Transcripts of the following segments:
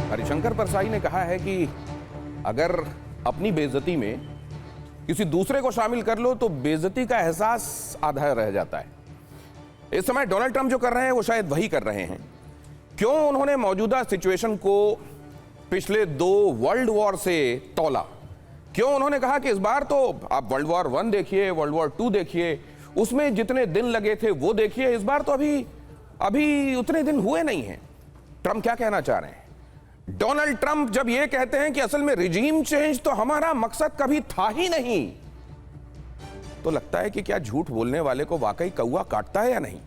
हरिशंकर परसाई ने कहा है कि अगर अपनी बेइज्जती में किसी दूसरे को शामिल कर लो तो बेइज्जती का एहसास आधा रह जाता है। इस समय डोनाल्ड ट्रंप जो कर रहे हैं वो शायद वही कर रहे हैं। क्यों उन्होंने मौजूदा सिचुएशन को पिछले 2 वर्ल्ड वॉर से तौला? क्यों उन्होंने कहा कि इस बार तो आप वर्ल्ड वॉर 1 देखिए, वर्ल्ड वॉर 2 देखिए, उसमें जितने दिन लगे थे वो देखिए, इस बार तो अभी उतने दिन हुए नहीं हैं। ट्रंप क्या कहना चाह रहे हैं? डोनाल्ड ट्रंप जब ये कहते हैं कि असल में रिजीम चेंज तो हमारा मकसद कभी था ही नहीं, तो लगता है कि क्या झूठ बोलने वाले को वाकई कौवा काटता है या नहीं।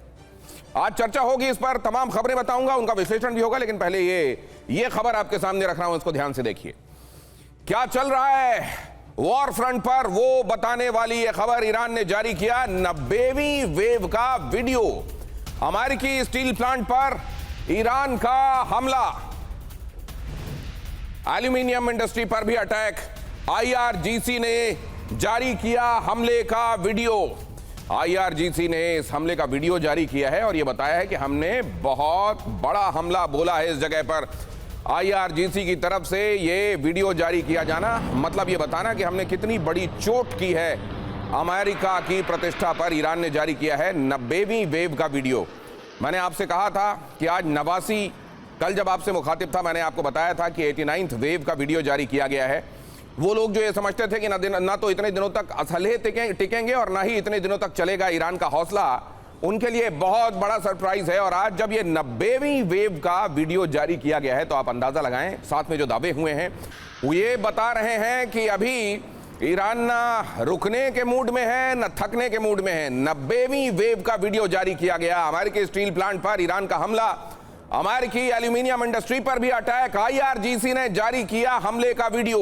आज चर्चा होगी इस पर, तमाम खबरें बताऊंगा, उनका विश्लेषण भी होगा, लेकिन पहले ये खबर आपके सामने रख रहा हूं, इसको ध्यान से देखिए। क्या चल रहा है वॉर फ्रंट पर वो बताने वाली ये खबर। ईरान ने जारी किया 90वीं वेव का वीडियो। अमेरिकी स्टील प्लांट पर ईरान का हमला, एल्यूमिनियम इंडस्ट्री पर भी अटैक। आईआरजीसी ने जारी किया हमले का वीडियो। आईआरजीसी ने इस हमले का वीडियो जारी किया है और यह बताया है कि हमने बहुत बड़ा हमला बोला है इस जगह पर। आईआरजीसी की तरफ से यह वीडियो जारी किया जाना मतलब यह बताना कि हमने कितनी बड़ी चोट की है अमेरिका की प्रतिष्ठा पर। ईरान ने जारी किया है 90वीं वेव का वीडियो। मैंने आपसे कहा था कि आज 89, कल जब आपसे मुखातिब था मैंने आपको बताया था कि 89th वेव का वीडियो जारी किया गया है। वो लोग जो ये समझते थे कि ना तो इतने दिनों तक असलहे टिकेंगे और ना ही इतने दिनों तक चलेगा ईरान का हौसला, उनके लिए बहुत बड़ा सरप्राइज है। और आज जब ये 90वीं वेव का वीडियो जारी किया गया है तो आप अंदाजा लगाएं, साथ में जो दावे हुए हैं वो ये बता रहे हैं कि अभी ईरान ना रुकने के मूड में है ना थकने के मूड में है। 90वीं वेव का वीडियो जारी किया गया। अमेरिकी स्टील प्लांट पर ईरान का हमला, अमेरिकी एल्यूमिनियम इंडस्ट्री पर भी अटैक। आईआरजीसी ने जारी किया हमले का वीडियो।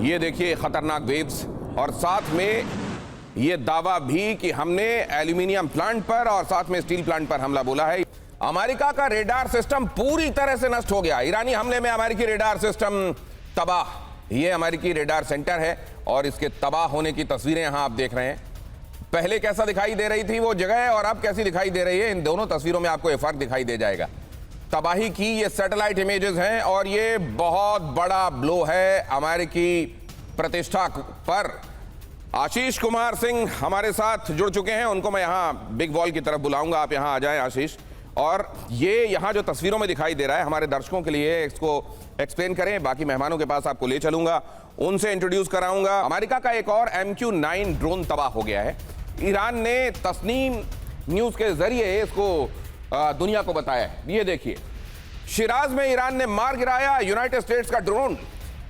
ये देखिए खतरनाक वेव्स और साथ में ये दावा भी कि हमने एल्यूमिनियम प्लांट पर और साथ में स्टील प्लांट पर हमला बोला है। अमेरिका का रेडार सिस्टम पूरी तरह से नष्ट हो गया। ईरानी हमले में अमेरिकी रेडार सिस्टम तबाह। ये अमेरिकी रेडार सेंटर है और इसके तबाह होने की तस्वीरें यहां आप देख रहे हैं। पहले कैसा दिखाई दे रही थी वो जगह और अब कैसी दिखाई दे रही है, इन दोनों तस्वीरों में आपको ये फर्क दिखाई दे जाएगा। तबाही की ये सैटेलाइट इमेजेस हैं और ये बहुत बड़ा ब्लो है अमेरिकी प्रतिष्ठा पर। आशीष कुमार सिंह हमारे साथ जुड़ चुके हैं, उनको मैं यहाँ बिग वॉल की तरफ बुलाऊंगा। आप यहाँ आ जाएं आशीष। और ये यहाँ जो तस्वीरों में दिखाई दे रहा है हमारे दर्शकों के लिए इसको एक्सप्लेन करें। बाकी मेहमानों के पास आपको ले चलूंगा, उनसे इंट्रोड्यूस कराऊंगा। अमेरिका का एक और MQ-9 ड्रोन तबाह हो गया है। ईरान ने तस्नीम न्यूज के जरिए इसको दुनिया को बताया। ये देखिए, शिराज में ईरान ने मार गिराया यूनाइटेड स्टेट्स का ड्रोन।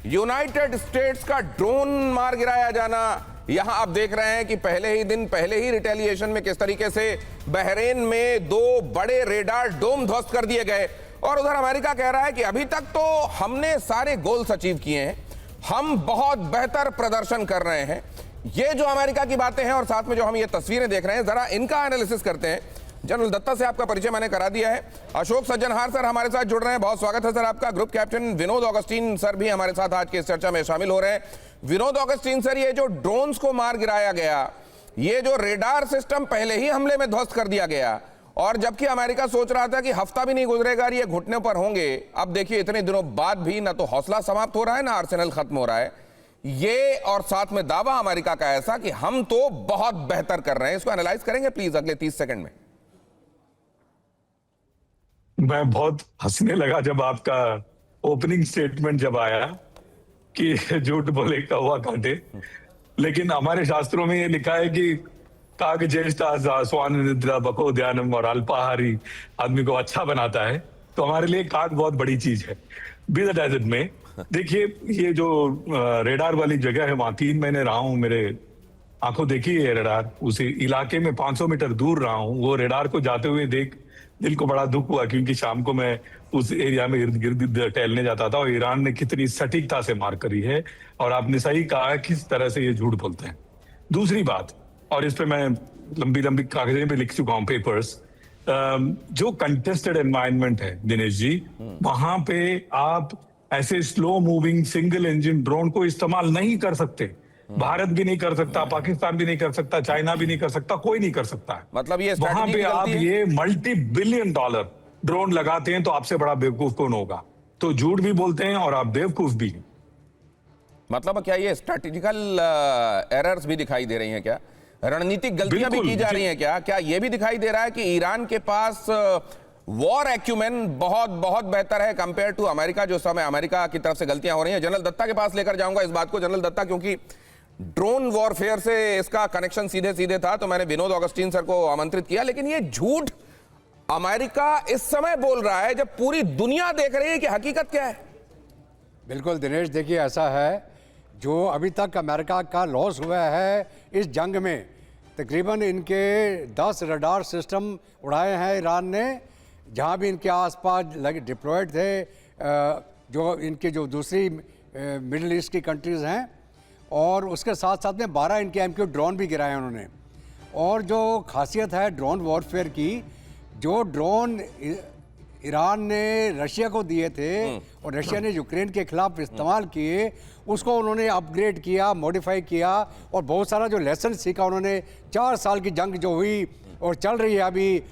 यूनाइटेड स्टेट्स का ड्रोन मार गिराया जाना। यहां आप देख रहे हैं कि पहले ही रिटेलिएशन में किस तरीके से बहरीन में 2 बड़े रेडार डोम ध्वस्त कर दिए गए। और उधर अमेरिका कह रहा है कि अभी तक तो हमने सारे गोल्स अचीव किए हैं, हम बहुत बेहतर प्रदर्शन कर रहे हैं। ये जो अमेरिका की बातें हैं और साथ में जो हम ये तस्वीरें देख रहे हैं, जरा इनका एनालिसिस करते हैं। जनरल दत्ता से आपका परिचय मैंने करा दिया है। अशोक सज्जनहार सर हमारे साथ जुड़ रहे हैं, बहुत स्वागत है सर आपका। Group captain Vinod Augustine sir भी हमारे साथ आज की इस चर्चा में शामिल हो रहे हैं। विनोद ऑगस्टीन सर, ये जो ड्रोन्स को मार गिराया गया, ये जो रेडार सिस्टम पहले ही हमले में ध्वस्त कर दिया गया और जबकि अमेरिका सोच रहा था कि हफ्ता भी नहीं गुजरेगा ये घुटने पर होंगे, अब देखिए इतने दिनों बाद भी ना तो हौसला समाप्त हो रहा है ना आर्सेनल खत्म हो रहा है। ये और साथ में दावा अमेरिका का ऐसा कि हम तो बहुत बेहतर कर रहे हैं। इसको एनालाइज करेंगे प्लीज अगले 30 सेकंड में। मैं बहुत हंसने लगा जब आपका ओपनिंग स्टेटमेंट जब आया कि झूठ बोले कौवा काटे, लेकिन हमारे शास्त्रों में ये लिखा है कि काग ज्येष्ठा स्वान निद्रा बको ध्यानम, और अल्पाहारी आदमी को अच्छा बनाता है। तो हमारे लिए काग बहुत बड़ी चीज है। Be that as it may, देखिए ये जो रेडार वाली जगह है वहां 3 महीने रहा हूं, मेरे आंखों देखी है रेडार। उसी इलाके में 500 मीटर दूर रहा हूं। वो रेडार को जाते हुए देख दिल को बड़ा दुख हुआ, क्योंकि शाम को मैं उस एरिया में इर्द गिर्द टहलने जाता था और ईरान ने कितनी सटीकता से मार करी है। और आपने सही कहा किस तरह से ये झूठ बोलते हैं। दूसरी बात, और इस पे मैं लंबी कागजें पे लिख चुका हूँ, पेपर्स, जो कंटेस्टेड एनवायरनमेंट है दिनेश जी, वहां पे आप ऐसे slow moving single engine drone को इस्तेमाल नहीं कर सकते। भारत भी नहीं कर सकता, पाकिस्तान भी नहीं कर सकता, चाइना भी नहीं कर सकता, कोई नहीं कर सकता है। मतलब ये वहां पे आप ये ड्रोन लगाते हैं तो आपसे बड़ा बेवकूफ कौन होगा। तो झूठ भी बोलते हैं और आप बेवकूफ भी। मतलब क्या ये स्ट्रेटेजिकल एरर्स भी दिखाई दे रही हैं क्या? रणनीतिक गलतियां भी की जा रही हैं क्या? क्या ये भी दिखाई दे रहा है कि ईरान के पास वॉर एक्यूमेन बहुत बहुत बेहतर है कंपेयर टू अमेरिका, जो समय अमेरिका की तरफ से गलतियां हो रही हैं? जनरल दत्ता के पास लेकर जाऊंगा इस बात को। जनरल दत्ता, क्योंकि ड्रोन वॉरफेयर से इसका कनेक्शन सीधे सीधे था, तो मैंने विनोद ऑगस्टीन सर को आमंत्रित किया। लेकिन ये झूठ अमेरिका इस समय बोल रहा है जब पूरी दुनिया देख रही है कि हकीकत क्या है। बिल्कुल दिनेश, देखिए ऐसा है, जो अभी तक अमेरिका का लॉस हुआ है इस जंग में, तकरीबन इनके 10 रडार सिस्टम उड़ाए हैं ईरान ने, जहां भी इनके आसपास डिप्लॉयड थे, जो इनके जो दूसरी मिडिल ईस्ट की कंट्रीज़ हैं, और उसके साथ साथ में 12 इनके MQ ड्रोन भी गिराए हैं उन्होंने। और जो खासियत है ड्रोन वॉरफेयर की, जो ड्रोन ईरान ने रशिया को दिए थे और रशिया ने यूक्रेन के खिलाफ इस्तेमाल किए, उसको उन्होंने अपग्रेड किया, मॉडिफाई किया, और बहुत सारा जो लेसन सीखा उन्होंने। 4 साल की जंग जो हुई और चल रही है अभी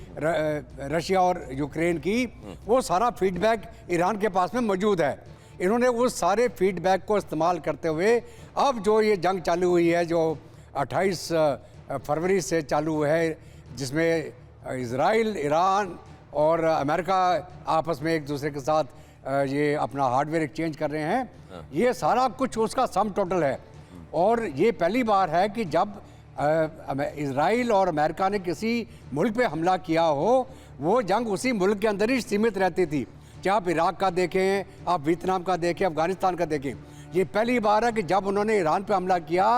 रशिया और यूक्रेन की, वो सारा फीडबैक ईरान के पास में मौजूद है। इन्होंने उस सारे फीडबैक को इस्तेमाल करते हुए अब जो ये जंग चालू हुई है, जो 28 फरवरी से चालू है, जिसमें इजराइल, ईरान और अमेरिका आपस में एक दूसरे के साथ ये अपना हार्डवेयर एक्सचेंज कर रहे हैं, ये सारा कुछ उसका सम टोटल है। और ये पहली बार है कि जब इजराइल और अमेरिका ने किसी मुल्क पे हमला किया हो, वो जंग उसी मुल्क के अंदर ही सीमित रहती थी। चाहे आप इराक का देखें, आप वियतनाम का देखें, अफगानिस्तान का देखें, ये पहली बार है कि जब उन्होंने ईरान पे हमला किया,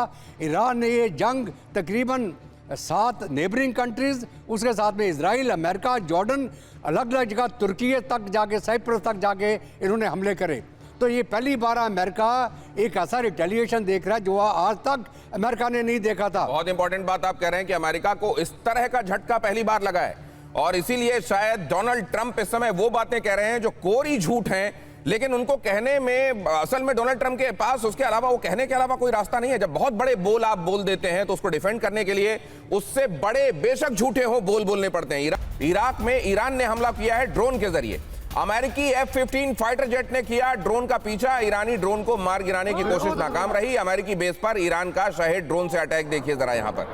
ईरान ने ये जंग तकरीबन 7 नेबरिंग कंट्रीज, उसके साथ में इजराइल, अमेरिका, जॉर्डन, अलग अलग जगह तुर्की तक जाके, साइप्रस तक जाके इन्होंने हमले करे। तो ये पहली बार अमेरिका एक ऐसा रिटेलिएशन देख रहा है जो आज तक अमेरिका ने नहीं देखा था। बहुत इंपॉर्टेंट बात आप कह रहे हैं कि अमेरिका को इस तरह का झटका पहली बार लगा है, और इसीलिए शायद डोनाल्ड ट्रंप इस समय वो बातें कह रहे हैं जो कोरी झूठ हैं, लेकिन उनको कहने में असल में डोनाल्ड ट्रंप के पास उसके अलावा, वो कहने के अलावा कोई रास्ता नहीं है। जब बहुत बड़े बोल आप बोल देते हैं तो उसको डिफेंड करने के लिए उससे बड़े बेशक झूठे हो बोल बोलने पड़ते हैं। इराक में ईरान ने हमला किया है ड्रोन के जरिए। अमेरिकी F-15 फाइटर जेट ने किया ड्रोन का पीछा, ईरानी ड्रोन को मार गिराने की कोशिश नाकाम रही। अमेरिकी बेस पर ईरान का शहीद ड्रोन से अटैक देखिए जरा, यहां पर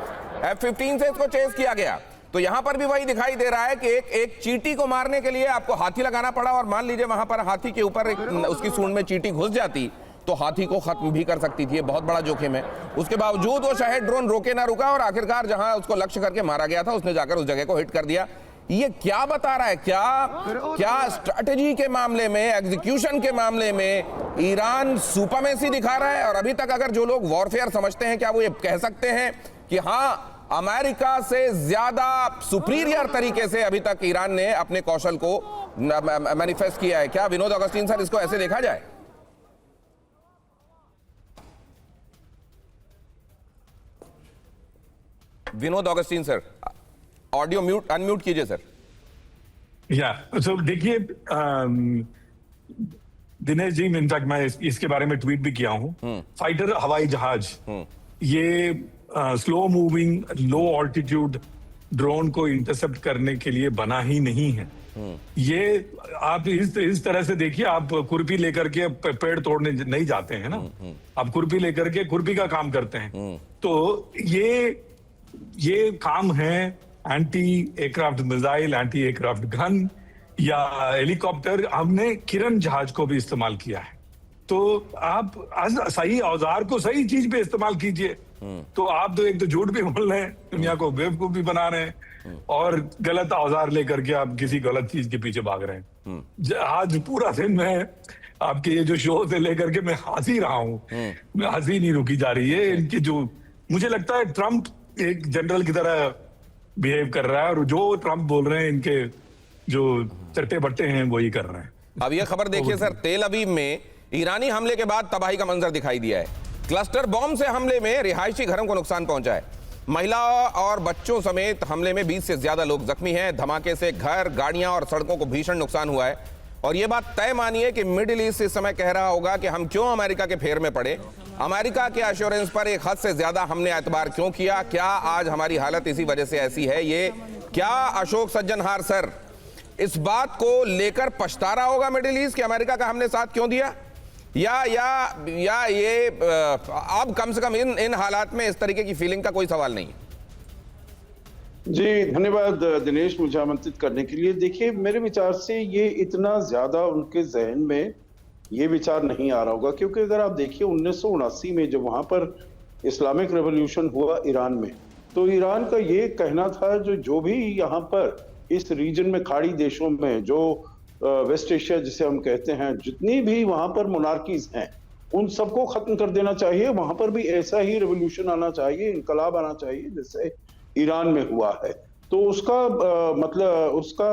F-15 से इसको चेस किया गया। तो यहां पर भी वही दिखाई दे रहा है कि एक चींटी को मारने के लिए आपको हाथी लगाना पड़ा, और मान लीजिए वहां पर हाथी के ऊपर उसकी सूंड में चींटी घुस जाती तो हाथी को खत्म भी कर सकती थी। ये बहुत बड़ा जोखिम है। उसके बावजूद वो शहीद ड्रोन रोके ना रुका, और आखिरकार जहां उसको लक्ष्य करके मारा गया था उसने जाकर उस जगह को हिट कर दिया। ये क्या बता रहा है? क्या स्ट्रैटेजी के मामले में, एग्जीक्यूशन के मामले में ईरान सुपरमेसी दिखा रहा है? और अभी तक अगर जो लोग वॉरफेयर समझते हैं, क्या वो ये कह सकते हैं कि हाँ, अमेरिका से ज्यादा सुपीरियर तरीके से अभी तक ईरान ने अपने कौशल को मैनिफेस्ट किया है? क्या विनोद ऑगस्टीन सर, इसको ऐसे देखा जाए? Vinod Augustine sir, audio mute, unmute कीजिए सर। या तो देखिए दिनेश जी, इनफैक्ट मैं इसके बारे में ट्वीट भी किया हूं। फाइटर हवाई जहाज ये स्लो मूविंग लो ऑल्टीट्यूड ड्रोन को इंटरसेप्ट करने के लिए बना ही नहीं है। ये आप इस तरह से देखिए, आप खुरपी लेकर के पेड़ तोड़ने नहीं जाते हैं ना, आप खुरपी लेकर के खुरपी का काम करते हैं। तो ये काम है anti aircraft missile, anti aircraft gun या हेलीकॉप्टर। हमने किरण जहाज को भी इस्तेमाल किया है। तो आप सही औजार को सही चीज पे इस्तेमाल कीजिए। तो आप तो एक तो झूठ भी बोल रहे हैं, दुनिया को बेवकूफ भी बना रहे हैं, और गलत औजार लेकर के आप किसी गलत चीज के पीछे भाग रहे हैं। आज पूरा दिन मैं आपके ये जो शो से लेकर के मैं हंसी रहा हूँ, मैं हंसी नहीं रुकी जा रही है। इनकी जो, मुझे लगता है ट्रंप एक जनरल की तरह बिहेव कर रहा है, और जो ट्रंप बोल रहे हैं इनके जो चट्टे बट्टे हैं वही कर रहे हैं। अब ये खबर देखिए सर, तेल अवीव में ईरानी हमले के बाद तबाही का मंजर दिखाई दिया है। क्लस्टर बॉम्ब से हमले में रिहायशी घरों को नुकसान पहुंचा है। महिला और बच्चों समेत हमले में 20 से ज्यादा लोग जख्मी हैं। धमाके से घर, गाड़ियां और सड़कों को भीषण नुकसान हुआ है। और यह बात तय मानिए कि मिडिल ईस्ट इस समय कह रहा होगा कि हम क्यों अमेरिका के फेर में पड़े, अमेरिका के एश्योरेंस पर एक हद से ज्यादा हमने एतबार क्यों किया, क्या आज हमारी हालत इसी वजह से ऐसी है? ये क्या अशोक सज्जनहार सर, इस बात को लेकर पछता रहा होगा मिडिल ईस्ट कि अमेरिका का हमने साथ क्यों दिया, या ये अब कम से कम इन हालात में इस तरीके की फीलिंग का कोई सवाल नहीं है? जी धन्यवाद दिनेश, मुझे आमंत्रित करने के लिए। देखिए, मेरे विचार से ये इतना ज्यादा उनके जहन में ये विचार नहीं आ रहा होगा, क्योंकि अगर आप देखिए 1979 में जब वहां पर इस्लामिक रेवोल्यूशन हुआ ईरान में, तो ईरान का ये कहना था जो भी यहाँ पर इस रीजन में खाड़ी देशों में, जो वेस्ट एशिया जिसे हम कहते हैं, जितनी भी वहां पर मोनार्कीज हैं उन सबको खत्म कर देना चाहिए। वहां पर भी ऐसा ही रेवोल्यूशन आना चाहिए, इनकलाब आना चाहिए जैसे ईरान में हुआ है। तो उसका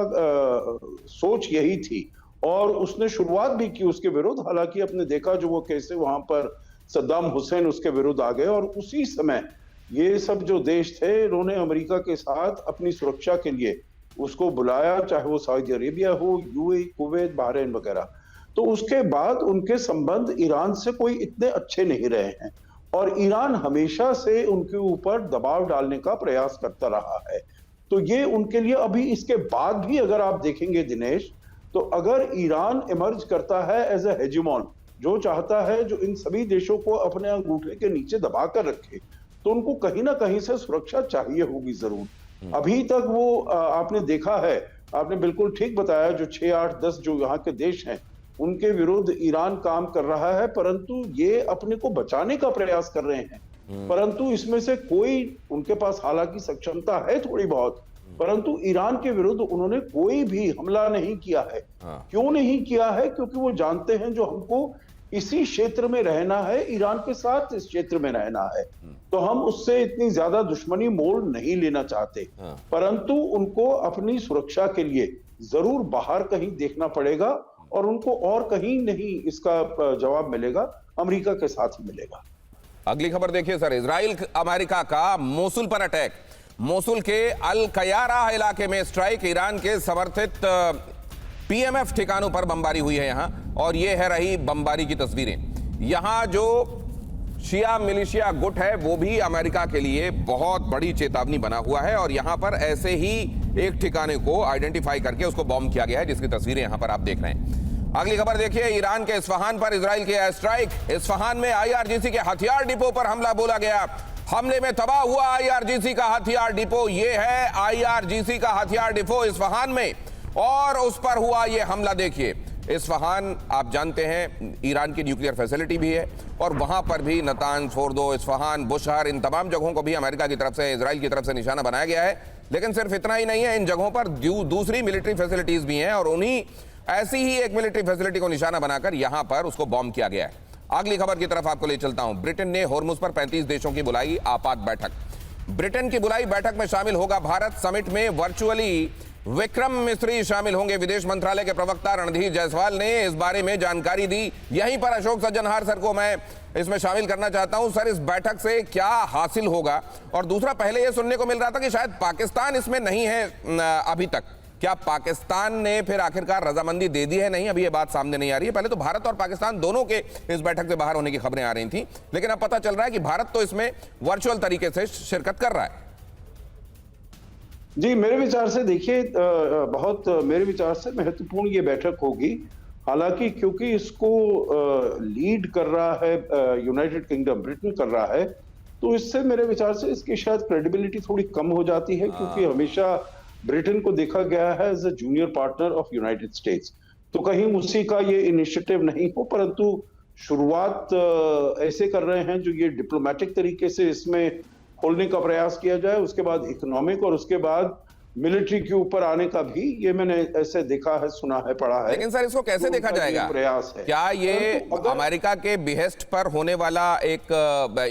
सोच यही थी और उसने शुरुआत भी की उसके विरुद्ध। हालांकि आपने देखा जो वो कैसे वहां पर सद्दाम हुसैन उसके विरुद्ध आ गए, और उसी समय ये सब जो देश थे इन्होंने अमेरिका के साथ अपनी सुरक्षा के लिए उसको बुलाया, चाहे वो सऊदी अरेबिया हो, यूएई, कुवैत, बहरीन वगैरह। तो उसके बाद उनके संबंध ईरान से कोई इतने अच्छे नहीं रहे हैं और ईरान हमेशा से उनके ऊपर दबाव डालने का प्रयास करता रहा है। तो ये उनके लिए अभी इसके बाद भी अगर आप देखेंगे दिनेश, तो अगर ईरान इमर्ज करता है एज ए हेजिमॉन, जो चाहता है जो इन सभी देशों को अपने अंगूठे के नीचे दबा कर रखे, तो उनको कहीं ना कहीं से सुरक्षा चाहिए होगी जरूर। अभी तक वो आपने देखा है, आपने बिल्कुल ठीक बताया, जो 6, 8, 10 जो यहाँ के देश हैं उनके विरुद्ध ईरान काम कर रहा है, परंतु ये अपने को बचाने का प्रयास कर रहे हैं। परंतु इसमें से कोई, उनके पास हालांकि सक्षमता है थोड़ी बहुत, परंतु ईरान के विरुद्ध उन्होंने कोई भी हमला नहीं किया है। क्यों नहीं किया है? क्योंकि वो जानते हैं जो हमको इसी क्षेत्र में रहना है, ईरान के साथ इस क्षेत्र में रहना है, तो हम उससे इतनी ज्यादा दुश्मनी मोल नहीं लेना चाहते। परंतु उनको अपनी सुरक्षा के लिए जरूर बाहर कहीं देखना पड़ेगा और उनको और कहीं नहीं इसका जवाब मिलेगा, अमेरिका के साथ ही मिलेगा। अगली खबर देखिए सर, इजराइल अमेरिका का मोसुल पर अटैक। मोसुल के अल कयारा इलाके में स्ट्राइक, ईरान के समर्थित पीएमएफ ठिकानों पर बमबारी हुई है यहां, और ये है रही बमबारी की तस्वीरें। यहां जो शिया मिलिशिया गुट है वो भी अमेरिका के लिए बहुत बड़ी चेतावनी बना हुआ है, और यहां पर ऐसे ही एक ठिकाने को आइडेंटिफाई करके उसको बॉम्ब किया गया है, जिसकी तस्वीरें यहां पर आप देख रहे हैं। अगली खबर देखिए, ईरान के इस्फहान पर इजराइल के एयर स्ट्राइक। इस्फहान में आईआरजीसी के हथियार डिपो पर हमला बोला गया। हमले में तबाह हुआ आईआरजीसी का हथियार डिपो। ये है आईआरजीसी का हथियार डिपो इस्फहान में, और उस पर हुआ ये हमला। देखिए, इस्फहान आप जानते हैं ईरान की न्यूक्लियर फैसिलिटी भी है, और वहां पर भी नतांज, फोर्दो, इस्फहान, बुशहर, इन तमाम जगहों को भी अमेरिका की तरफ से, इजराइल की तरफ से निशाना बनाया गया है। लेकिन सिर्फ इतना ही नहीं है, इन जगहों पर दूसरी मिलिट्री फैसिलिटीज भी हैं, और उन्हीं ऐसी ही एक मिलिट्री फैसिलिटी को निशाना बनाकर यहां पर उसको बॉम्ब किया गया है। अगली खबर की तरफ आपको ले चलता हूं। ब्रिटेन ने होर्मुज पर 35 देशों की बुलाई आपात बैठक। ब्रिटेन की बुलाई बैठक में शामिल होगा भारत। समिट में वर्चुअली विक्रम मिस्री शामिल होंगे। विदेश मंत्रालय के प्रवक्ता रणधीर जायसवाल ने इस बारे में जानकारी दी। यहीं पर अशोक सज्जनहार सर को मैं इसमें शामिल करना चाहता हूं। सर, इस बैठक से क्या हासिल होगा? और दूसरा, पहले यह सुनने को मिल रहा था कि शायद पाकिस्तान इसमें नहीं है अभी तक। क्या पाकिस्तान ने फिर आखिरकार रजामंदी दे दी है? नहीं, अभी ये बात सामने नहीं आ रही है। पहले तो भारत और पाकिस्तान दोनों के इस बैठक से बाहर होने की खबरें आ रही थी, लेकिन अब पता चल रहा है कि भारत तो इसमें वर्चुअल तरीके से शिरकत कर रहा है। जी, मेरे विचार से देखिए, बहुत मेरे विचार से महत्वपूर्ण ये बैठक होगी। हालांकि क्योंकि इसको लीड कर रहा है यूनाइटेड किंगडम, ब्रिटेन कर रहा है, तो इससे मेरे विचार से इसकी शायद क्रेडिबिलिटी थोड़ी कम हो जाती है, क्योंकि हमेशा ब्रिटेन को देखा गया है as a junior partner of United States. तो कहीं उसी का ये इनिशिएटिव नहीं हो, परंतु शुरुआत ऐसे कर रहे हैं जो ये डिप्लोमेटिक तरीके से इसमें खोलने का प्रयास किया जाए, उसके बाद इकोनॉमिक और उसके बाद मिलिट्री के ऊपर आने का भी ये मैंने ऐसे देखा है, सुना है, पढ़ा है। लेकिन सर, इसको कैसे देखा जाएगा? प्रयास है। क्या ये अमेरिका के बिहेस्ट पर होने वाला एक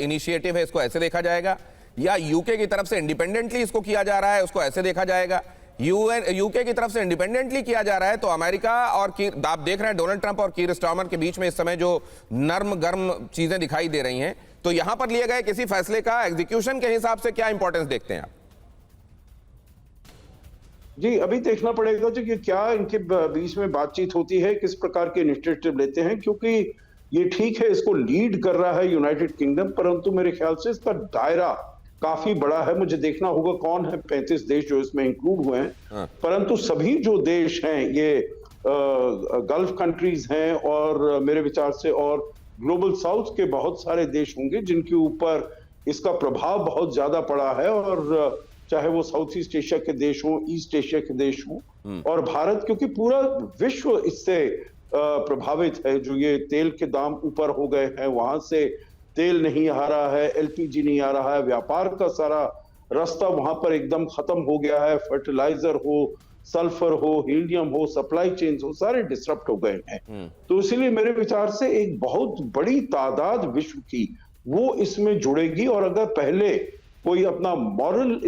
इनिशिएटिव है, इसको ऐसे देखा जाएगा, या यूके की तरफ से इंडिपेंडेंटली इसको किया जा रहा है, उसको ऐसे देखा जाएगा? यूके की तरफ से इंडिपेंडेंटली किया जा रहा है, तो अमेरिका और आप देख रहे हैं डोनाल्ड ट्रंप और कीर स्टार्मर के बीच में इस समय जो नर्म गर्म चीजें दिखाई दे रही हैं, तो यहां पर लिए गए किसी फैसले का एग्जीक्यूशन के हिसाब से क्या इंपॉर्टेंस देखते हैं आप? जी, अभी देखना पड़ेगा जो कि क्या इनके बीच में बातचीत होती है, किस प्रकार के इनिशिएटिव लेते हैं, क्योंकि ये ठीक है इसको लीड कर रहा है यूनाइटेड किंगडम, परंतु मेरे ख्याल से इसका दायरा काफी बड़ा है। मुझे देखना होगा कौन है 35 देश जो इसमें इंक्लूड हुए हैं, परंतु सभी जो देश हैं ये गल्फ कंट्रीज हैं और मेरे विचार से और ग्लोबल साउथ के बहुत सारे देश होंगे जिनके ऊपर इसका प्रभाव बहुत ज्यादा पड़ा है। और चाहे वो साउथ ईस्ट एशिया के देश हों, ईस्ट एशिया के देश हों और भारत, क्योंकि पूरा विश्व इससे प्रभावित है। जो ये तेल के दाम ऊपर हो गए हैं, वहां से तेल नहीं आ रहा है, एलपीजी नहीं आ रहा है, व्यापार का सारा रास्ता वहां पर एकदम खत्म हो गया है। फर्टिलाइजर हो, सल्फर हो, हीलियम हो, सप्लाई चेन हो, सारे डिसरप्ट हो गए हैं। तो इसीलिए मेरे विचार से एक बहुत बड़ी तादाद विश्व की वो इसमें जुड़ेगी। और अगर पहले कोई अपना मॉरल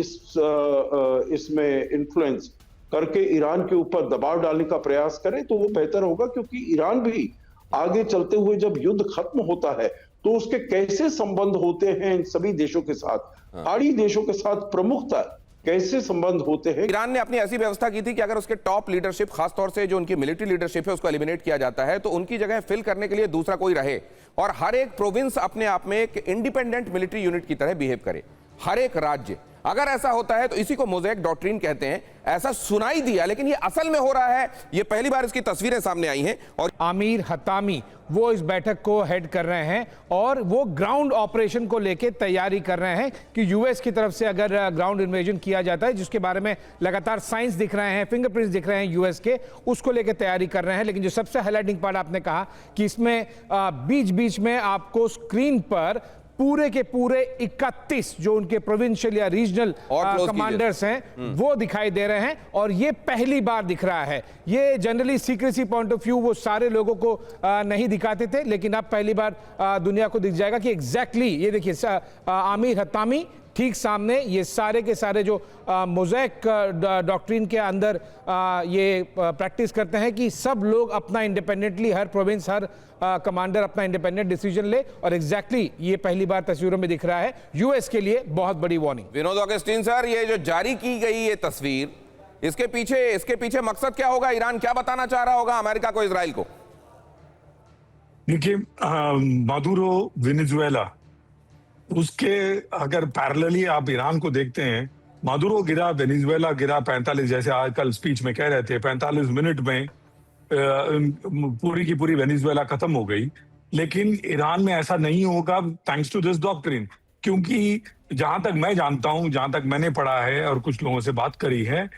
इसमें इन्फ्लुएंस करके ईरान के ऊपर दबाव डालने का प्रयास करे तो वो बेहतर होगा, क्योंकि ईरान भी आगे चलते हुए जब युद्ध खत्म होता है तो उसके कैसे संबंध होते हैं इन सभी देशों के साथ, पहाड़ी देशों के साथ प्रमुखता कैसे संबंध होते हैं। ईरान ने अपनी ऐसी व्यवस्था की थी कि अगर उसके टॉप लीडरशिप, खासतौर से जो उनकी मिलिट्री लीडरशिप है, उसको एलिमिनेट किया जाता है तो उनकी जगह फिल करने के लिए दूसरा कोई रहे और हर एक प्रोविंस अपने आप में एक इंडिपेंडेंट मिलिट्री यूनिट की तरह बिहेव करे, हर एक राज्य। अगर ऐसा होता है तो इसी को मोज़ेक डॉक्ट्रिन कहते हैं। ऐसा सुनाई दिया, लेकिन ये असल में हो रहा है। ये पहली बार इसकी तस्वीरें सामने आई हैं। और आमिर हतामी वो इस बैठक को हेड कर रहे हैं और वो ग्राउंड ऑपरेशन को लेकर तैयारी कर रहे हैं कि यूएस की तरफ से अगर ग्राउंड इन्वेजन किया जाता है, जिसके बारे में लगातार साइंस दिख रहे हैं, फिंगरप्रिंट्स दिख रहे हैं यूएस के, उसको लेकर तैयारी कर रहे हैं। लेकिन जो सबसे हाईलाइटिंग पार्ट आपने कहा कि इसमें बीच बीच में आपको स्क्रीन पर पूरे के पूरे 31 जो उनके प्रोविंशियल या रीजनल कमांडर्स हैं वो दिखाई दे रहे हैं और ये पहली बार दिख रहा है। ये generally secrecy point of view वो सारे लोगों को नहीं दिखाते थे, लेकिन अब पहली बार दुनिया को दिख जाएगा कि एग्जैक्टली ये देखिए आमिर हतामी ठीक सामने, ये सारे के सारे जो मोज़ेक डॉक्ट्रिन के अंदर ये प्रैक्टिस करते हैं कि सब लोग अपना इंडिपेंडेंटली, हर प्रोविंस, हर कमांडर अपना इंडिपेंडेंट डिसीजन ले। और एग्जैक्टली ये पहली बार तस्वीरों में दिख रहा है। यूएस के लिए बहुत बड़ी वार्निंग। विनोद ऑगस्टीन सर, ये जो जारी की गई ये तस्वीर, इसके पीछे मकसद क्या होगा? ईरान क्या बताना चाह रहा होगा अमेरिका को, इजराइल को? देखिए, मादुरो वेनेजुएला, उसके अगर पैरेलली आप ईरान को देखते हैं, मादुरो गिरा, वेनेजुएला गिरा 45, जैसे आजकल स्पीच में कह रहे थे, 45 मिनट में पूरी की पूरी वेनेजुएला खत्म हो गई। लेकिन ईरान में ऐसा नहीं होगा थैंक्स टू दिस डॉक्ट्रिन, क्योंकि जहां तक मैं जानता हूं, जहां तक मैंने पढ़ा है और कुछ लोगों से बात करी है,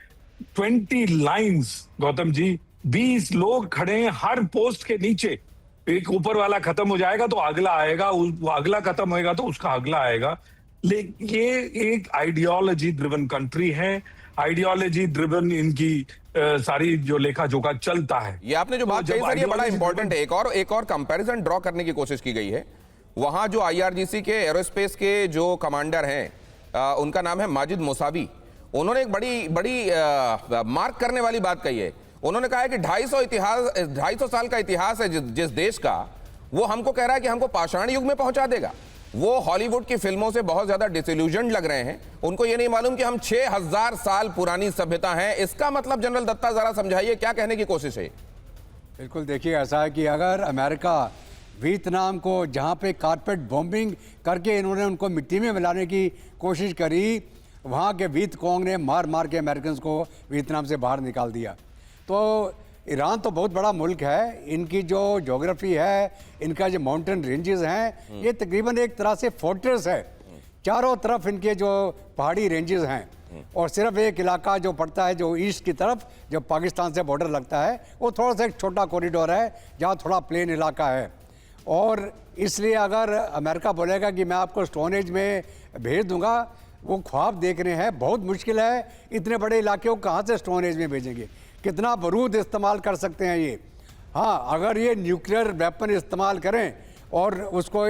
20 लाइन्स, गौतम जी, 20 लोग खड़े हैं हर पोस्ट के नीचे। एक ऊपर वाला खत्म हो जाएगा तो अगला आएगा, अगला खत्म होएगा तो उसका अगला आएगा। लेकिन ये एक आइडियोलॉजी ड्रिवन कंट्री है, आइडियोलॉजी ड्रिवन इनकी सारी जो लेखा जोखा चलता है। ये आपने जो बात कही सर, ये बड़ा इंपॉर्टेंट है। एक और कंपैरिजन ड्रॉ करने की कोशिश की गई है। वहां जो आईआरजीसी के एरोस्पेस के जो कमांडर हैं, उनका नाम है माजिद मोसावी। उन्होंने एक बड़ी मार्क करने वाली बात कही है। उन्होंने कहा है कि 250 साल का इतिहास है जिस देश का, वो हमको कह रहा है कि हमको पाषाण युग में पहुंचा देगा। वो हॉलीवुड की फिल्मों से बहुत ज्यादा डिसइल्यूजन्ड लग रहे हैं। उनको ये नहीं मालूम कि हम 6000 साल पुरानी सभ्यता है। इसका मतलब जनरल दत्ता जरा समझाइए, क्या कहने की कोशिश है? बिल्कुल, देखिए ऐसा है कि अगर अमेरिका वियतनाम को, जहाँ पे कारपेट बॉम्बिंग करके इन्होंने उनको मिट्टी में मिलाने की कोशिश करी, वहाँ के वियतकॉन्ग ने मार मार के अमेरिकन को वियतनाम से बाहर निकाल दिया। तो ईरान तो बहुत बड़ा मुल्क है, इनकी जो ज्योग्राफी है, इनका जो माउंटेन रेंजेस हैं, ये तकरीबन एक तरह से फोर्ट्रेस है। चारों तरफ इनके जो पहाड़ी रेंजेस हैं और सिर्फ एक इलाका जो पड़ता है जो ईस्ट की तरफ, जो पाकिस्तान से बॉर्डर लगता है, वो थोड़ा सा एक छोटा कॉरिडोर है जहाँ थोड़ा प्लेन इलाका है। और इसलिए अगर अमेरिका बोलेगा कि मैं आपको स्टोन एज में भेज दूंगा, वो ख्वाब देख रहे हैं, बहुत मुश्किल है। इतने बड़े इलाके को कहाँ से स्टोन एज में भेजेंगे? कितना बारूद इस्तेमाल कर सकते हैं ये? हाँ, अगर ये न्यूक्लियर वेपन इस्तेमाल करें और उसको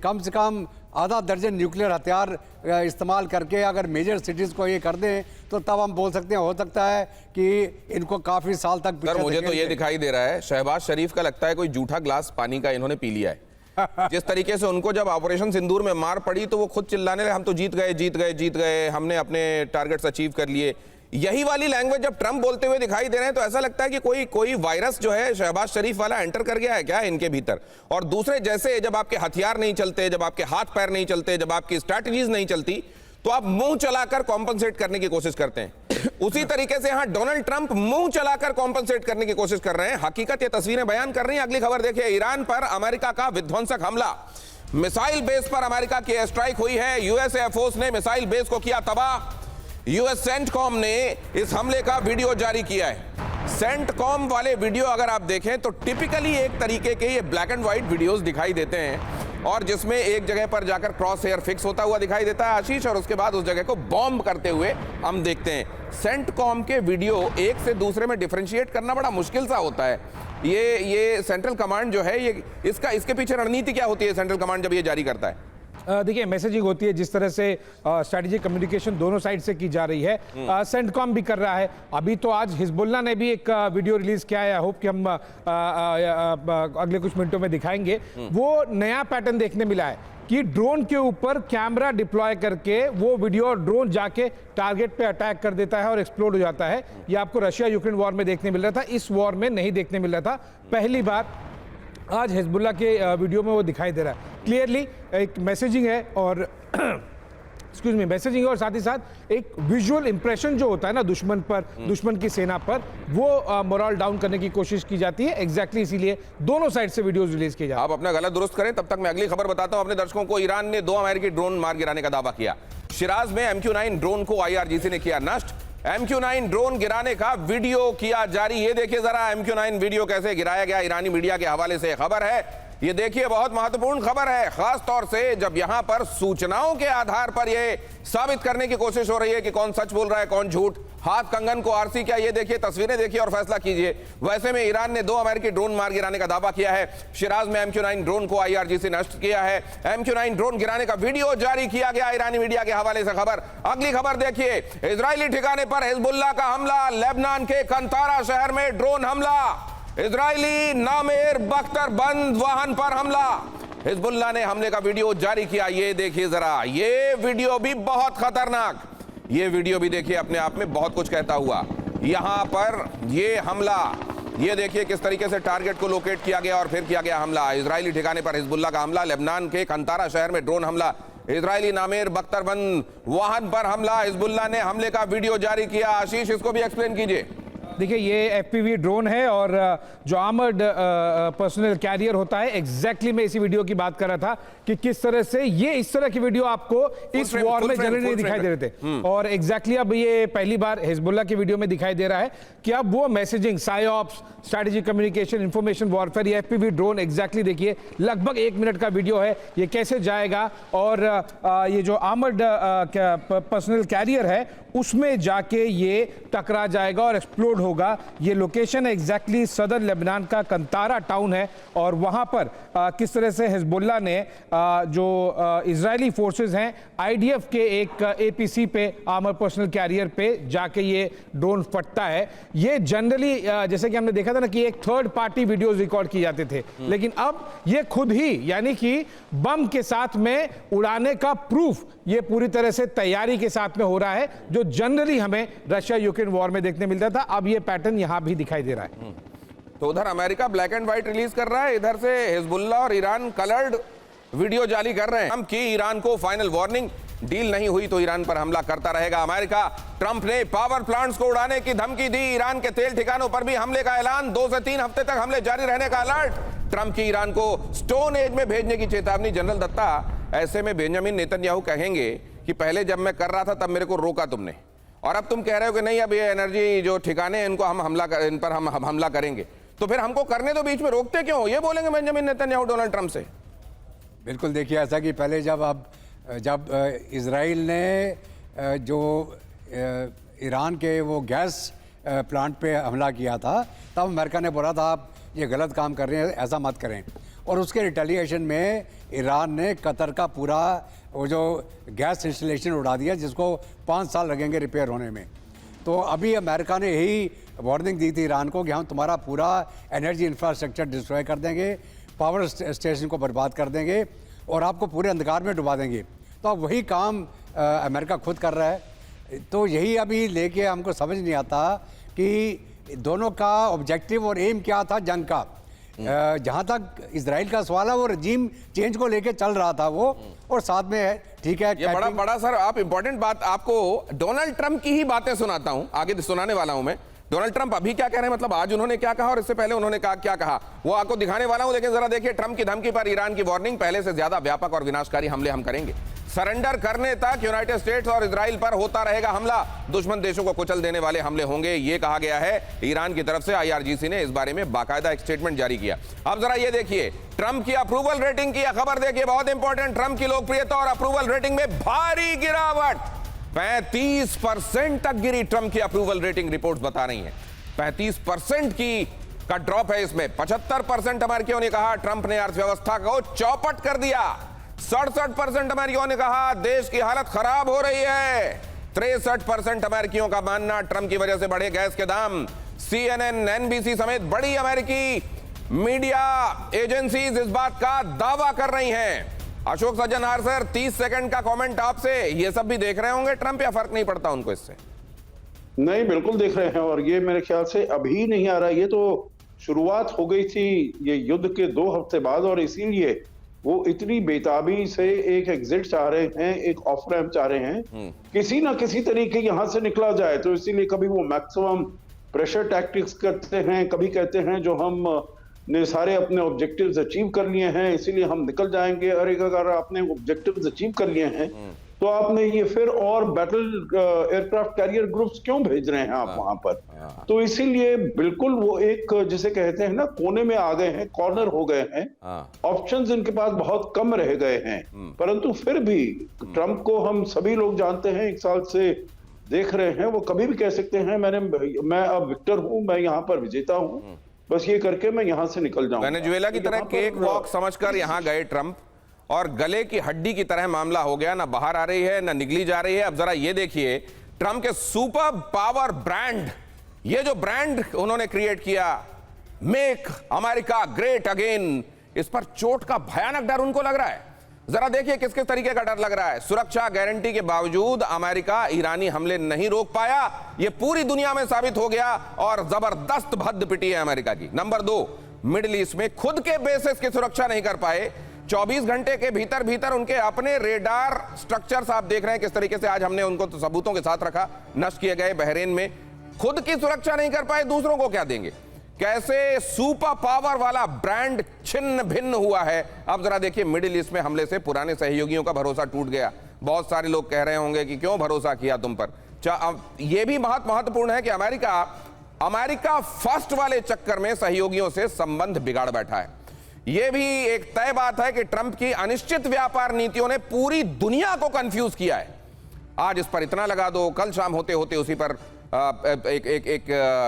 कम से कम आधा दर्जन न्यूक्लियर हथियार इस्तेमाल करके अगर मेजर सिटीज़ को ये कर दें, तो तब हम बोल सकते हैं हो सकता है कि इनको काफ़ी साल तक। सर, मुझे तो ये दिखाई दे रहा है शहबाज शरीफ का लगता है कोई जूठा ग्लास पानी का इन्होंने पी लिया है। जिस तरीके से उनको जब ऑपरेशन सिंदूर में मार पड़ी तो वो खुद चिल्लाने लगे, हम तो जीत गए, हमने अपने टारगेट्स अचीव कर लिए। यही वाली लैंग्वेज जब ट्रंप बोलते हुए दिखाई दे रहे हैं तो ऐसा लगता है कि कोई वायरस जो है शहबाज शरीफ वाला एंटर कर गया है क्या इनके भीतर। और दूसरे जैसे जब आपके हथियार नहीं चलते, जब आपके हाथ पैर नहीं चलते, जब आपकी स्ट्रैटेजीज नहीं चलती, तो आप मुंह चलाकर कॉम्पनसेट करने की कोशिश करते हैं। उसी तरीके से यहां डोनाल्ड ट्रंप मुंह चलाकर कॉम्पनसेट करने की कोशिश कर रहे हैं। हकीकत ये तस्वीरें बयान कर रही हैं। अगली खबर देखिए, ईरान पर अमेरिका का विध्वंसक हमला। मिसाइल बेस पर अमेरिका की एयर स्ट्राइक हुई है। यूएस एयरफोर्स ने मिसाइल बेस को किया तबाह। यूएस सेंटकॉम ने इस हमले का वीडियो जारी किया है। सेंटकॉम वाले वीडियो अगर आप देखें तो टिपिकली एक तरीके के ये ब्लैक एंड व्हाइट वीडियोस दिखाई देते हैं और जिसमें एक जगह पर जाकर क्रॉस हेयर फिक्स होता हुआ दिखाई देता है आशीष, और उसके बाद उस जगह को बॉम्ब करते हुए हम देखते हैं। सेंटकॉम के वीडियो एक से दूसरे में डिफरेंशिएट करना बड़ा मुश्किल सा होता है। ये सेंट्रल कमांड जो है, ये इसके पीछे रणनीति क्या होती है सेंट्रल कमांड जब ये जारी करता है? देखिए, मैसेजिंग होती है जिस तरह से स्ट्रैटेजिक कम्युनिकेशन दोनों साइड से की जा रही है। सेंटकॉम भी कर रहा है। अभी तो आज हिजबुल्लाह ने भी एक वीडियो रिलीज किया है। आई होप कि हम अगले कुछ मिनटों में दिखाएंगे। वो नया पैटर्न देखने मिला है कि ड्रोन के ऊपर कैमरा डिप्लॉय करके वो वीडियो ड्रोन जाके टारगेट पे अटैक कर देता है और एक्सप्लोड हो जाता है। ये आपको रशिया यूक्रेन वॉर में देखने मिल रहा था, इस वॉर में नहीं देखने मिल रहा था। पहली बार आज हिजबुल्लाह के वीडियो में वो दिखाई दे रहा है। क्लियरली एक मैसेजिंग है और एक्सक्यूज मी, मैसेजिंग है और साथ ही साथ एक विजुअल इंप्रेशन जो होता है ना दुश्मन पर, दुश्मन की सेना पर, वो मोरल डाउन करने की कोशिश की जाती है। एग्जैक्टली इसीलिए दोनों साइड से वीडियोस रिलीज किए जाते हैं। आप अपना गलत दुरुस्त करें, तब तक मैं अगली खबर बताता हूं अपने दर्शकों को। ईरान ने 2 अमेरिकी ड्रोन मार गिराने का दावा किया। शिराज में MQ-9 ड्रोन को IRGC ने किया नष्ट। MQ-9 ड्रोन गिराने का वीडियो किया जारी। ये देखिए जरा MQ-9 वीडियो कैसे गिराया गया। ईरानी मीडिया के हवाले से खबर है। ये देखिए, बहुत महत्वपूर्ण खबर है, खास तौर से जब यहां पर सूचनाओं के आधार पर यह साबित करने की कोशिश हो रही है कि कौन सच बोल रहा है कौन झूठ। हाथ कंगन को आरसी क्या, ये देखिए, तस्वीरें देखिए और फैसला कीजिए। वैसे में ईरान ने 2 अमेरिकी ड्रोन मार गिराने का दावा किया है। शिराज में MQ-9 ड्रोन को IRGC नष्ट किया है। MQ-9 ड्रोन गिराने का वीडियो जारी किया गया ईरानी मीडिया के हवाले से खबर। अगली खबर देखिए, इजरायली ठिकाने पर हिजबुल्लाह का हमला। लेबनान के कंतारा शहर में ड्रोन हमला। इजरायली नामेर बख्तरबंद वाहन पर हमला। हिजबुल्लाह ने हमले का वीडियो जारी किया। ये देखिए जरा, ये वीडियो भी बहुत खतरनाक। ये वीडियो भी देखिए, अपने आप में बहुत कुछ कहता हुआ। यहां पर ये हमला, ये देखिए किस तरीके से टारगेट को लोकेट किया गया और फिर किया गया हमला। इजरायली ठिकाने पर हिजबुल्लाह का हमला। लेबनान के कंतारा शहर में ड्रोन हमला। इजरायली नामेर बख्तरबंद वाहन पर हमला। हिजबुल्लाह ने हमले का वीडियो जारी किया। आशीष, इसको भी एक्सप्लेन कीजिए। देखिए, ये FPV ड्रोन है और जो आर्मर्ड पर्सनल कैरियर होता है, एग्जैक्टली मैं इसी वीडियो की बात कर रहा था कि किस तरह से ये इस तरह की वीडियो आपको इस वॉर में जनरली नहीं दिखाई दे रहे थे। और एग्जैक्टली अब ये पहली बार हिजबुल्लाह की वीडियो में दिखाई दे रहा है कि अब वो messaging, psyops, strategic communication, information warfare, ये FPV ड्रोन एग्जैक्टली देखिए, लगभग 1 मिनट का वीडियो है। ये कैसे जाएगा और ये जो आर्मर्ड पर्सनल कैरियर है उसमें जाके ये टकरा जाएगा और एक्सप्लोड होगा। ये लोकेशन एग्जैक्टली सदर लेबनान का कंतारा टाउन है और वहां पर किस तरह से हिजबुल्लाह ने जो इजरायली फोर्सेस हैं, IDF के एक APC पे, आर्मर पर्सनल कैरियर पे जाके ये ड्रोन फटता है। ये जनरली जैसे कि हमने देखा था ना कि एक थर्ड पार्टी वीडियोस रिकॉर्ड किए जाते थे, लेकिन अब ये खुद ही यानी कि बम के साथ में उड़ाने का प्रूफ ये पूरी तरह से तैयारी के साथ में हो रहा है, जो जनरली हमें रशिया यूक्रेन वॉर में देखने मिलता था। अब ये पैटर्न यहां भी दिखाई दे रहा है। तो उधर America black and white release कर रहा है, इधर से हिजबुल्लाह और ईरान कलर्ड वीडियो जारी कर रहे हैं। हम की ईरान को फाइनल वार्निंग, डील नहीं हुई तो ईरान पर हमला करता रहेगा अमेरिका। ट्रंप ने पावर प्लांट्स को उड़ाने की धमकी दी। ईरान के तेल ठिकानों पर भी हमले का ऐलान। 2 से 3 हफ्ते तक हमले जारी रहने का अलर्ट। ट्रंप की ईरान को स्टोन एज में भेजने की चेतावनी। जनरल दत्ता, ऐसे में बेंजामिन नेतन्याहू कहेंगे कि पहले जब मैं कर रहा था तब मेरे को रोका तुमने, और अब तुम कह रहे हो कि नहीं, अब ये एनर्जी जो ठिकाने हैं इनको इन पर हम हमला करेंगे, तो फिर हमको करने तो बीच में रोकते क्यों? ये बोलेंगे बेंजामिन नेतन्याहू डोनाल्ड ट्रंप से। बिल्कुल, देखिए, ऐसा कि पहले जब इजराइल ने जो ईरान के वो गैस प्लांट पे हमला किया था, तब अमेरिका ने बोला था आप ये गलत काम कर रहे हैं, ऐसा मत करें। और उसके रिटेलिएशन में ईरान ने कतर का पूरा वो जो गैस इंस्टॉलेशन उड़ा दिया, जिसको 5 साल लगेंगे रिपेयर होने में। तो अभी अमेरिका ने यही वार्निंग दी थी ईरान को कि हम तुम्हारा पूरा एनर्जी इंफ्रास्ट्रक्चर डिस्ट्रॉय कर देंगे, पावर स्टेशन को बर्बाद कर देंगे और आपको पूरे अंधकार में डुबा देंगे। तो अब वही काम अमेरिका खुद कर रहा है। तो यही अभी लेके हमको समझ नहीं आता कि दोनों का ऑब्जेक्टिव और एम क्या था जंग का। जहां तक इजराइल का सवाल है वो रजीम चेंज को लेके चल रहा था वो, और साथ में है ठीक है। ये बड़ा बड़ा सर, आप इंपॉर्टेंट बात, आपको डोनाल्ड ट्रंप की ही बातें सुनाता हूं, आगे सुनाने वाला हूं मैं। डोनाल्ड ट्रंप अभी क्या कह रहे हैं, मतलब आज उन्होंने क्या कहा और इससे पहले उन्होंने क्या कहा, वो आपको दिखाने वाला हूं। लेकिन जरा देखिए, ट्रंप की धमकी पर ईरान की वार्निंग, पहले से ज्यादा व्यापक और विनाशकारी हमले हम करेंगे। सरेंडर करने तक यूनाइटेड स्टेट्स और इजराइल पर होता रहेगा हमला, दुश्मन देशों को कुचल देने वाले हमले होंगे, ये कहा गया है ईरान की तरफ से। IRGC ने इस बारे में बाकायदा एक स्टेटमेंट जारी किया। अब जरा ये देखिए, ट्रंप की अप्रूवल रेटिंग की खबर देखिए, बहुत इंपॉर्टेंट। ट्रंप की लोकप्रियता और अप्रूवल रेटिंग में भारी गिरावट, 35% तक गिरी ट्रंप की अप्रूवल रेटिंग, रिपोर्ट्स बता रही हैं। 35% का ड्रॉप है इसमें। 75% अमेरिकियों ने कहा ट्रंप ने अर्थव्यवस्था को चौपट कर दिया। 67% अमेरिकियों ने कहा देश की हालत खराब हो रही है। 63% अमेरिकियों का मानना ट्रंप की वजह से बढ़े गैस के दाम। CNN, NBC समेत बड़ी अमेरिकी मीडिया एजेंसीज इस बात का दावा कर रही हैं। अशोक सज्जनहार सर, 30 सेकंड का कमेंट आपसे। ये सब भी देख रहे होंगे ट्रंप, या फर्क नहीं पड़ता उनको इससे? नहीं, बिल्कुल देख रहे हैं, और ये मेरे ख्याल से अभी नहीं आ रहा, ये तो शुरुआत हो गई थी ये युद्ध के 2 हफ्ते बाद, और इसीलिए वो इतनी बेताबी से एक एग्जिट चाह रहे हैं, एक ऑफ रैम्प चाह रहे हैं, किसी ना किसी तरीके यहां से निकला जाए। तो इसीलिए कभी वो मैक्सिमम प्रेशर टैक्टिक्स करते हैं, कभी कहते हैं जो हम ने सारे अपने ऑब्जेक्टिव्स अचीव कर लिए हैं इसीलिए हम निकल जाएंगे, और एक अगर आपने ऑब्जेक्टिव्स अचीव कर लिए हैं तो आपने ये फिर और बैटल एयरक्राफ्ट कैरियर ग्रुप्स क्यों भेज रहे हैं आप वहां पर? तो इसीलिए बिल्कुल वो एक जिसे कहते हैं ना, कोने में आ गए हैं, कॉर्नर हो गए हैं। ऑप्शंस इनके पास बहुत कम रह गए हैं, परंतु फिर भी ट्रंप को हम सभी लोग जानते हैं, 1 साल से देख रहे हैं, वो कभी भी कह सकते हैं मैं अब विक्टर हूं, मैं यहाँ पर विजेता हूं, बस ये करके मैं यहां से निकल जाऊंगा। वेनेजुएला की तरह केक वॉक समझकर यहां गए ट्रंप, और गले की हड्डी की तरह मामला हो गया, ना बाहर आ रही है ना निकली जा रही है। अब जरा ये देखिए, ट्रंप के सुपर पावर ब्रांड, ये जो ब्रांड उन्होंने क्रिएट किया, मेक अमेरिका ग्रेट अगेन, इस पर चोट का भयानक डर उनको लग रहा है। जरा देखिए किस किस तरीके का डर लग रहा है। सुरक्षा गारंटी के बावजूद अमेरिका ईरानी हमले नहीं रोक पाया, यह पूरी दुनिया में साबित हो गया, और जबरदस्त भद्द पिटी है अमेरिका की। नंबर 2, मिडिल ईस्ट में खुद के बेसिस की सुरक्षा नहीं कर पाए। 24 घंटे के भीतर उनके अपने रेडार स्ट्रक्चर्स आप देख रहे हैं किस तरीके से आज हमने उनको तो सबूतों के साथ रखा, नष्ट किए गए बहरीन में। खुद की सुरक्षा नहीं कर पाए, दूसरों को क्या देंगे? कैसे सुपर पावर वाला ब्रांड छिन्न भिन्न हुआ है। अब जरा देखिए, मिडिल ईस्ट में हमले से पुराने सहयोगियों का भरोसा टूट गया। बहुत सारे लोग कह रहे होंगे कि क्यों भरोसा किया तुम पर। यह भी महत्वपूर्ण है कि अमेरिका फर्स्ट वाले चक्कर में सहयोगियों से संबंध बिगाड़ बैठा है। यह भी एक तय बात है कि ट्रंप की अनिश्चित व्यापार नीतियों ने पूरी दुनिया को कंफ्यूज किया है। आज इस पर इतना लगा दो, कल शाम होते होते उसी पर एक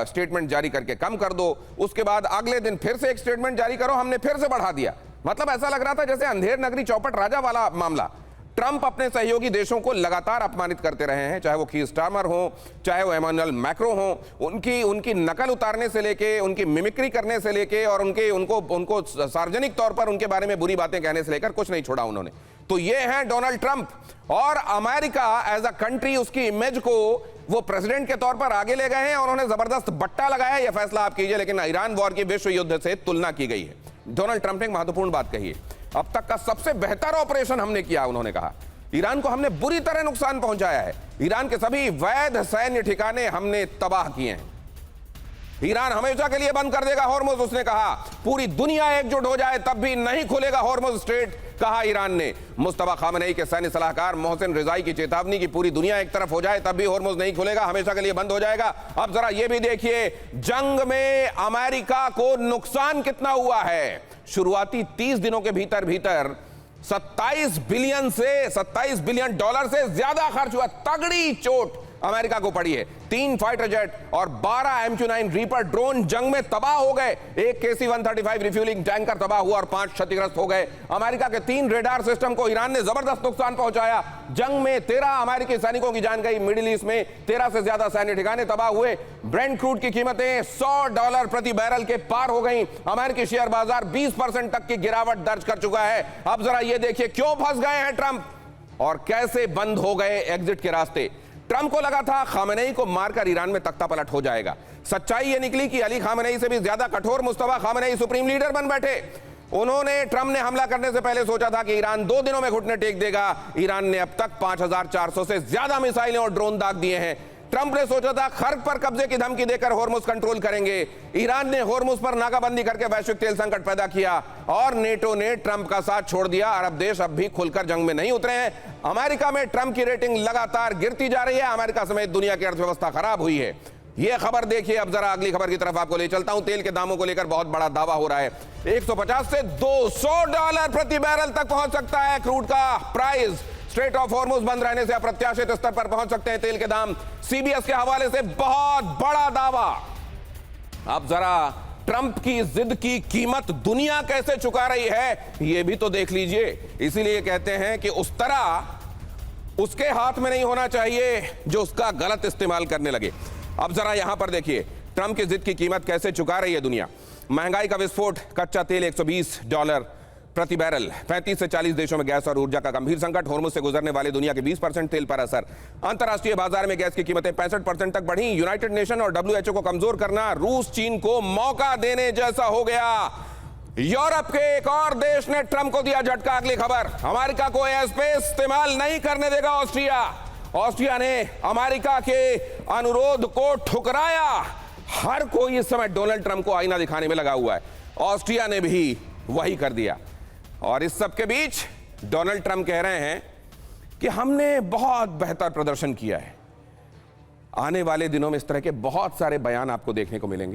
स्टेटमेंट जारी करके कम कर दो, उसके बाद अगले दिन फिर से एक स्टेटमेंट जारी करो, हमने फिर से बढ़ा दिया। मतलब ऐसा लग रहा था जैसे अंधेर नगरी चौपट राजा वाला मामला। ट्रंप अपने सहयोगी देशों को लगातार अपमानित करते रहे हैं, चाहे वो कीर स्टारमर हो, चाहे वो इमैनुअल मैक्रो हो। उनकी नकल उतारने से लेके, उनकी मिमिक्री करने से लेके, और उनको सार्वजनिक तौर पर उनके बारे में बुरी बातें कहने से लेकर कुछ नहीं छोड़ा उन्होंने। तो ये हैं डोनाल्ड ट्रंप, और अमेरिका एज अ कंट्री उसकी इमेज को वो प्रेसिडेंट के तौर पर आगे ले गए हैं, और उन्होंने जबरदस्त बट्टा लगाया। यह फैसला आप कीजिए, लेकिन ईरान वॉर की विश्व युद्ध से तुलना की गई है। डोनाल्ड ट्रंप ने एक महत्वपूर्ण बात कही है, अब तक का सबसे बेहतर ऑपरेशन हमने किया। उन्होंने कहा ईरान को हमने बुरी तरह नुकसान पहुंचाया है, ईरान के सभी वैध सैन्य ठिकाने हमने तबाह किए हैं, ईरान हमेशा के लिए बंद कर देगा हॉर्मुज। उसने कहा पूरी दुनिया एकजुट हो जाए तब भी नहीं खुलेगा हॉर्मुज स्ट्रेट, कहा ईरान ने। मुस्तफा खामनेई के सैन्य सलाहकार मोहसिन रिजाई की चेतावनी की पूरी दुनिया एक तरफ हो जाए तब भी हॉर्मुज नहीं खुलेगा, हमेशा के लिए बंद हो जाएगा। अब जरा यह भी देखिए, जंग में अमेरिका को नुकसान कितना हुआ है। शुरुआती 30 दिनों के भीतर 27 बिलियन डॉलर से ज्यादा खर्च हुआ। तगड़ी चोट अमेरिका को पड़ी है। 3 फाइटर जेट और 12 MQ-9 रीपर ड्रोन जंग में तबाह हो गए। एक KC-135 रिफ्यूलिंग टैंकर तबाह हुआ और 5 क्षतिग्रस्त हो गए। अमेरिका के 3 रेडार सिस्टम को ईरान ने जबरदस्त नुकसान पहुंचाया। जंग में 13 अमेरिकी सैनिकों की जान गई। मिडिल ईस्ट में 13 से ज्यादा सैन्य ठिकाने तबाह हुए। ब्रेंट क्रूड की कीमतें $100 प्रति बैरल के पार हो गई। अमेरिकी शेयर बाजार 20% तक की गिरावट दर्ज कर चुका है। अब जरा यह देखिए क्यों फंस गए हैं ट्रंप और कैसे बंद हो गए एग्जिट के रास्ते। ट्रंप को लगा था खामेनेई को मारकर ईरान में तख्ता पलट हो जाएगा। सच्चाई यह निकली कि अली खामेनेई से भी ज्यादा कठोर मुस्तफा खामेनेई सुप्रीम लीडर बन बैठे। उन्होंने ट्रंप ने हमला करने से पहले सोचा था कि ईरान 2 दिनों में घुटने टेक देगा। ईरान ने अब तक 5400 से ज्यादा मिसाइलें और ड्रोन दाग दिए हैं। ट्रंप ने सोचा था खर्क पर कब्जे की धमकी देकर होर्मुज कंट्रोल करेंगे। ईरान ने होर्मुज पर नाकाबंदी करके वैश्विक तेल संकट पैदा किया और नेटो ने ट्रंप का साथ छोड़ दिया। अरब देश अब भी खुलकर जंग में नहीं उतरे हैं। अमेरिका में ट्रंप की रेटिंग लगातार गिरती जा रही है। अमेरिका समेत दुनिया की अर्थव्यवस्था खराब हुई है। यह खबर देखिए। अब जरा अगली खबर की तरफ आपको ले चलता हूं। तेल के दामों को लेकर बहुत बड़ा दावा हो रहा है। 150 से $200 प्रति बैरल तक पहुंच सकता है क्रूड का प्राइस। स्ट्रेट ऑफ हॉर्मुज बंद रहने से अप्रत्याशित स्तर पर पहुंच सकते हैं तेल के दाम। सीबीएस के हवाले से बहुत बड़ा दावा। अब जरा ट्रंप की जिद की कीमत दुनिया कैसे चुका रही है यह भी तो देख लीजिए। इसीलिए कहते हैं कि उस तरह उसके हाथ में नहीं होना चाहिए जो उसका गलत इस्तेमाल करने लगे। अब जरा यहां पर देखिए ट्रंप की जिद की कीमत कैसे चुका रही है दुनिया। महंगाई का विस्फोट, कच्चा तेल $120 प्रति बैरल, 35 से 40 देशों में गैस और ऊर्जा का गंभीर संकट, होर्मुज से गुजरने वाले दुनिया के 20% तेल पर असर। अंतर्राष्ट्रीय बाजार में गैस की कीमतें 65% तक बढ़ी। यूनाइटेड नेशन और WHO को कमजोर करना रूस चीन को मौका देने जैसा हो गया। यूरोप के एक और देश ने ट्रंप को दिया झटका। अगली खबर, अमेरिका को एयर स्पेस इस्तेमाल नहीं करने देगा ऑस्ट्रिया। ऑस्ट्रिया ने अमेरिका के अनुरोध को ठुकराया। हर कोई इस समय डोनाल्ड ट्रंप को आईना दिखाने में लगा हुआ है। ऑस्ट्रिया ने भी वही कर दिया। और इस सब के बीच डोनाल्ड ट्रंप कह रहे हैं कि हमने बहुत बेहतर प्रदर्शन किया है। आने वाले दिनों में इस तरह के बहुत सारे बयान आपको देखने को मिलेंगे।